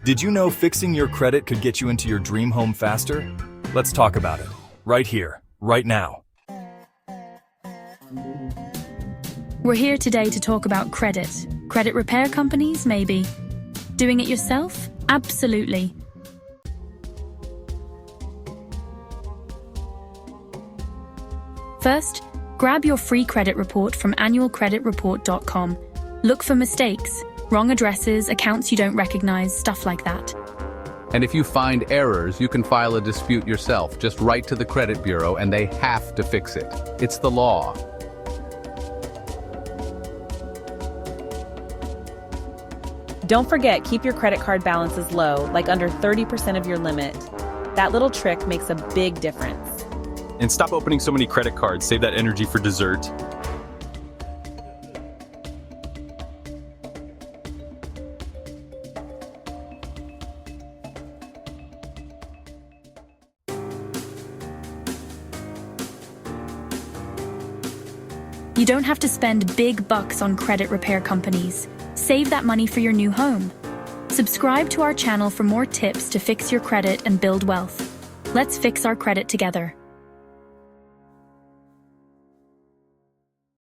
Did you know fixing your credit could get you into your dream home faster? Let's talk about it, right here, right now. We're here today to talk about credit. Credit repair companies, maybe. Doing it yourself? Absolutely. First, grab your free credit report from annualcreditreport.com. Look for mistakes, wrong addresses, accounts you don't recognize, stuff like that. And if you find errors, you can file a dispute yourself. Just write to the credit bureau and they have to fix it. It's the law. Don't forget, keep your credit card balances low, like under 30% of your limit. That little trick makes a big difference. And stop opening so many credit cards. Save that energy for dessert. You don't have to spend big bucks on credit repair companies. Save that money for your new home. Subscribe to our channel for more tips to fix your credit and build wealth. Let's fix our credit together.